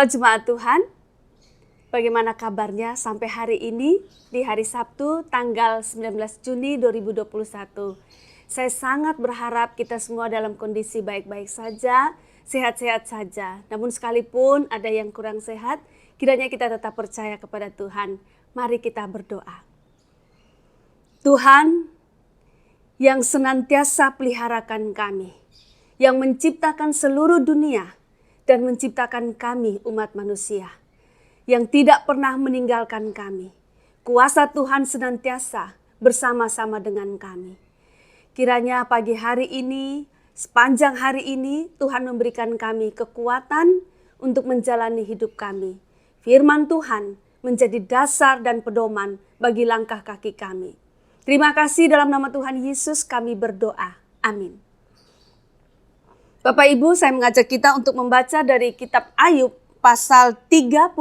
Halo jemaat Tuhan, bagaimana kabarnya sampai hari ini di hari Sabtu tanggal 19 Juni 2021. Saya sangat berharap kita semua dalam kondisi baik-baik saja, sehat-sehat saja. Namun sekalipun ada yang kurang sehat, kiranya kita tetap percaya kepada Tuhan. Mari kita berdoa. Tuhan yang senantiasa peliharakan kami, yang menciptakan seluruh dunia, dan menciptakan kami umat manusia yang tidak pernah meninggalkan kami. Kuasa Tuhan senantiasa bersama-sama dengan kami. Kiranya pagi hari ini, sepanjang hari ini, Tuhan memberikan kami kekuatan untuk menjalani hidup kami. Firman Tuhan menjadi dasar dan pedoman bagi langkah kaki kami. Terima kasih, dalam nama Tuhan Yesus kami berdoa. Amin. Bapak Ibu, saya mengajak kita untuk membaca dari kitab Ayub pasal 37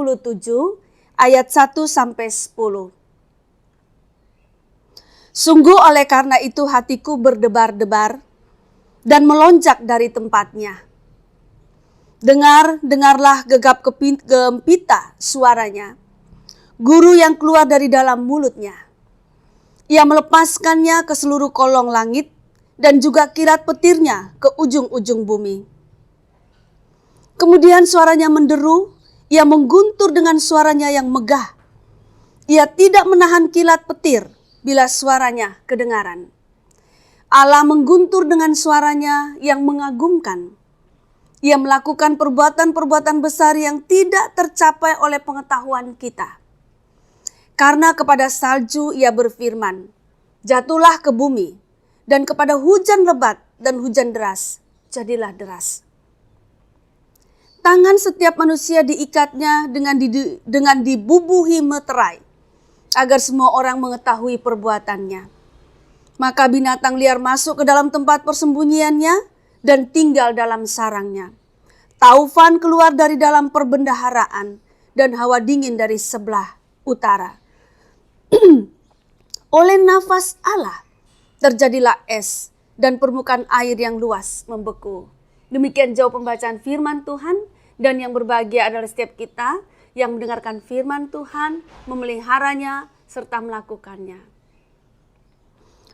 ayat 1 sampai 10. Sungguh oleh karena itu hatiku berdebar-debar dan melonjak dari tempatnya. Dengarlah gegap gempita suaranya, guru yang keluar dari dalam mulutnya. Ia melepaskannya ke seluruh kolong langit, dan juga kilat petirnya ke ujung-ujung bumi. Kemudian suaranya menderu, ia mengguntur dengan suaranya yang megah. Ia tidak menahan kilat petir bila suaranya kedengaran. Allah mengguntur dengan suaranya yang mengagumkan. Ia melakukan perbuatan-perbuatan besar yang tidak tercapai oleh pengetahuan kita. Karena kepada salju ia berfirman, jatuhlah ke bumi. Dan kepada hujan lebat dan hujan deras, jadilah deras. Tangan setiap manusia diikatnya dengan dibubuhi meterai, agar semua orang mengetahui perbuatannya. Maka binatang liar masuk ke dalam tempat persembunyiannya dan tinggal dalam sarangnya. Taufan keluar dari dalam perbendaharaan dan hawa dingin dari sebelah utara. Oleh nafas Allah, terjadilah es dan permukaan air yang luas membeku. Demikian jauh pembacaan firman Tuhan, dan yang berbahagia adalah setiap kita yang mendengarkan firman Tuhan, memeliharanya, serta melakukannya.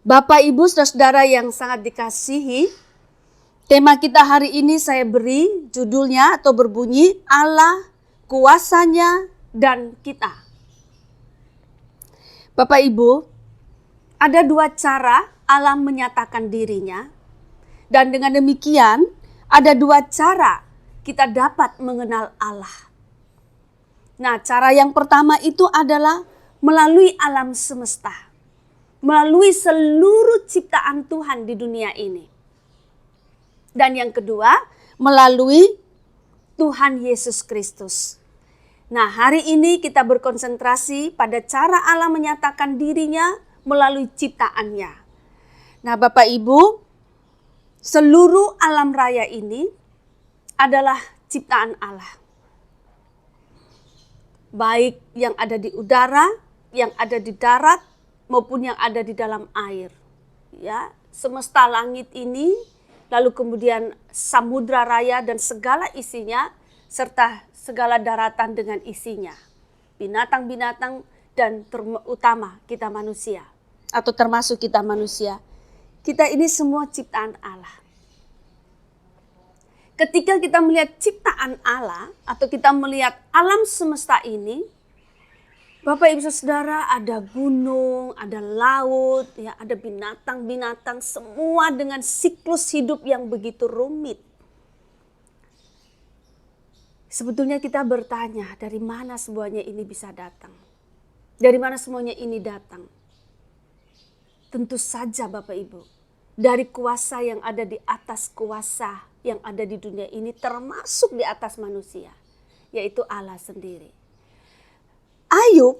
Bapak, Ibu, saudara yang sangat dikasihi, tema kita hari ini saya beri judulnya atau berbunyi Allah, kuasanya, dan kita. Bapak, Ibu, ada dua cara Allah menyatakan dirinya, dan dengan demikian ada dua cara kita dapat mengenal Allah. Nah, cara yang pertama itu adalah melalui alam semesta, melalui seluruh ciptaan Tuhan di dunia ini. Dan yang kedua, melalui Tuhan Yesus Kristus. Nah, hari ini kita berkonsentrasi pada cara Allah menyatakan dirinya melalui ciptaannya. Nah, Bapak Ibu, seluruh alam raya ini adalah ciptaan Allah. Baik yang ada di udara, yang ada di darat, maupun yang ada di dalam air. Ya, semesta langit ini, lalu kemudian samudra raya dan segala isinya, serta segala daratan dengan isinya. Binatang-binatang dan terutama kita manusia, atau termasuk kita manusia. Kita ini semua ciptaan Allah. Ketika kita melihat ciptaan Allah atau kita melihat alam semesta ini, Bapak Ibu Saudara, ada gunung, ada laut, ya, ada binatang-binatang, semua dengan siklus hidup yang begitu rumit. Sebetulnya kita bertanya, dari mana semuanya ini bisa datang? Dari mana semuanya ini datang? Tentu saja Bapak Ibu, dari kuasa yang ada di atas kuasa yang ada di dunia ini, termasuk di atas manusia, yaitu Allah sendiri. Ayub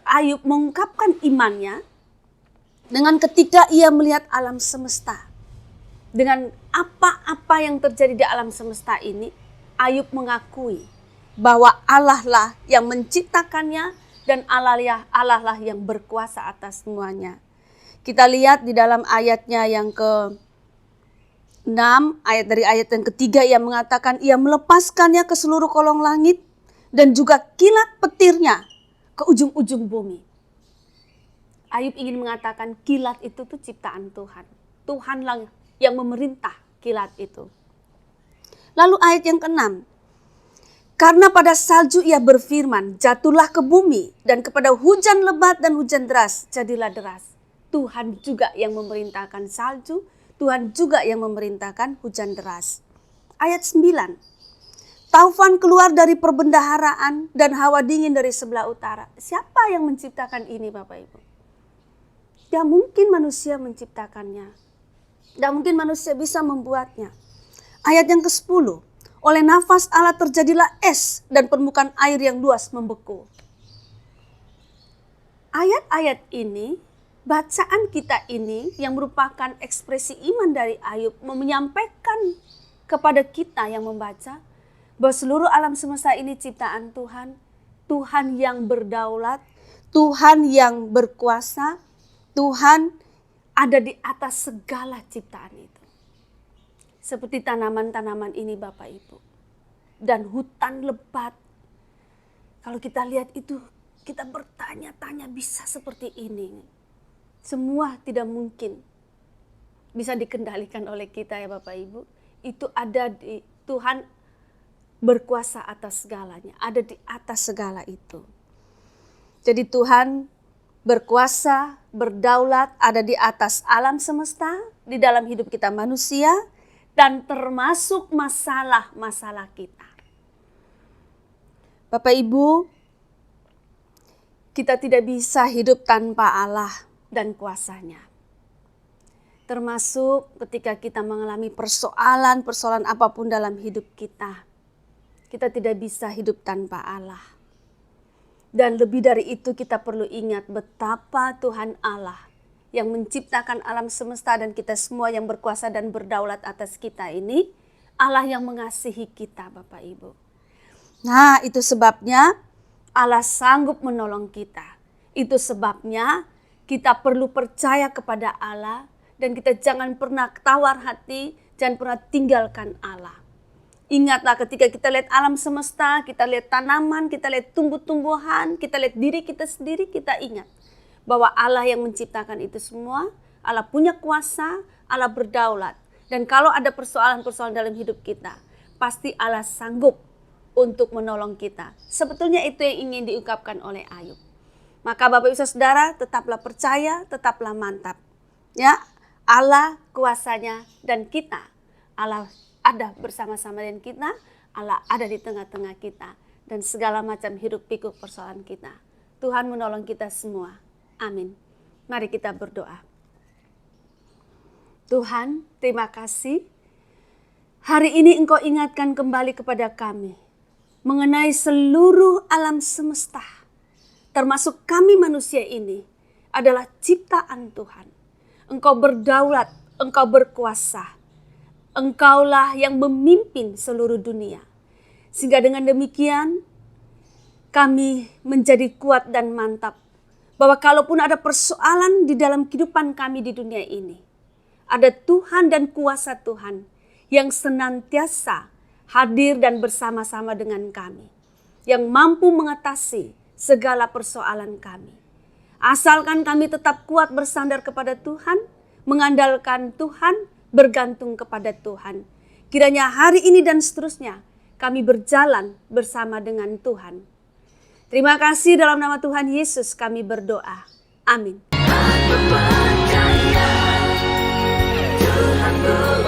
Ayub mengungkapkan imannya dengan ketika ia melihat alam semesta. Dengan apa-apa yang terjadi di alam semesta ini, Ayub mengakui bahwa Allah lah yang menciptakannya, dan Allah lah yang berkuasa atas semuanya. Kita lihat di dalam ayatnya yang ke-6 6 dari ayat yang ketiga ia mengatakan ia melepaskannya ke seluruh kolong langit dan juga kilat petirnya ke ujung-ujung bumi. Ayub ingin mengatakan kilat itu tuh ciptaan Tuhan. Tuhanlah yang memerintah kilat itu. Lalu ayat yang ke-6. Karena pada salju ia berfirman, jatuhlah ke bumi, dan kepada hujan lebat dan hujan deras, jadilah deras. Tuhan juga yang memerintahkan salju, Tuhan juga yang memerintahkan hujan deras. Ayat 9. Taufan keluar dari perbendaharaan dan hawa dingin dari sebelah utara. Siapa yang menciptakan ini Bapak Ibu? Tidak mungkin manusia menciptakannya. Tidak mungkin manusia bisa membuatnya. Ayat yang ke-10. Oleh nafas Allah terjadilah es dan permukaan air yang luas membeku. Ayat-ayat ini, bacaan kita ini yang merupakan ekspresi iman dari Ayub menyampaikan kepada kita yang membaca bahwa seluruh alam semesta ini ciptaan Tuhan, Tuhan yang berdaulat, Tuhan yang berkuasa, Tuhan ada di atas segala ciptaan itu. Seperti tanaman-tanaman ini Bapak Ibu. Dan hutan lebat. Kalau kita lihat itu, kita bertanya-tanya bisa seperti ini. Semua tidak mungkin bisa dikendalikan oleh kita ya Bapak Ibu. Itu ada di Tuhan berkuasa atas segalanya. Ada di atas segala itu. Jadi Tuhan berkuasa, berdaulat, ada di atas alam semesta, di dalam hidup kita manusia, dan termasuk masalah-masalah kita. Bapak Ibu, kita tidak bisa hidup tanpa Allah dan kuasanya. Termasuk ketika kita mengalami persoalan apapun dalam hidup kita. Kita tidak bisa hidup tanpa Allah. Dan lebih dari itu kita perlu ingat betapa Tuhan Allah yang menciptakan alam semesta dan kita semua yang berkuasa dan berdaulat atas kita ini, Allah yang mengasihi kita Bapak Ibu. Nah itu sebabnya Allah sanggup menolong kita. Itu sebabnya kita perlu percaya kepada Allah dan kita jangan pernah tawar hati, jangan pernah tinggalkan Allah. Ingatlah ketika kita lihat alam semesta, kita lihat tanaman, kita lihat tumbuh-tumbuhan, kita lihat diri kita sendiri, kita ingat bahwa Allah yang menciptakan itu semua, Allah punya kuasa, Allah berdaulat. Dan kalau ada persoalan-persoalan dalam hidup kita, pasti Allah sanggup untuk menolong kita. Sebetulnya itu yang ingin diungkapkan oleh Ayub. Maka Bapak Ibu Saudara, tetaplah percaya, tetaplah mantap. Ya, Allah kuasanya dan kita. Allah ada bersama-sama dengan kita, Allah ada di tengah-tengah kita. Dan segala macam hiruk pikuk persoalan kita. Tuhan menolong kita semua. Amin. Mari kita berdoa. Tuhan, terima kasih. Hari ini Engkau ingatkan kembali kepada kami mengenai seluruh alam semesta, termasuk kami manusia ini adalah ciptaan Tuhan. Engkau berdaulat, Engkau berkuasa. Engkaulah yang memimpin seluruh dunia. Sehingga dengan demikian kami menjadi kuat dan mantap. Bahwa kalaupun ada persoalan di dalam kehidupan kami di dunia ini, ada Tuhan dan kuasa Tuhan yang senantiasa hadir dan bersama-sama dengan kami. Yang mampu mengatasi segala persoalan kami. Asalkan kami tetap kuat bersandar kepada Tuhan, mengandalkan Tuhan, bergantung kepada Tuhan. Kiranya hari ini dan seterusnya kami berjalan bersama dengan Tuhan. Terima kasih dalam nama Tuhan Yesus kami berdoa. Amin. Aku percaya Tuhanku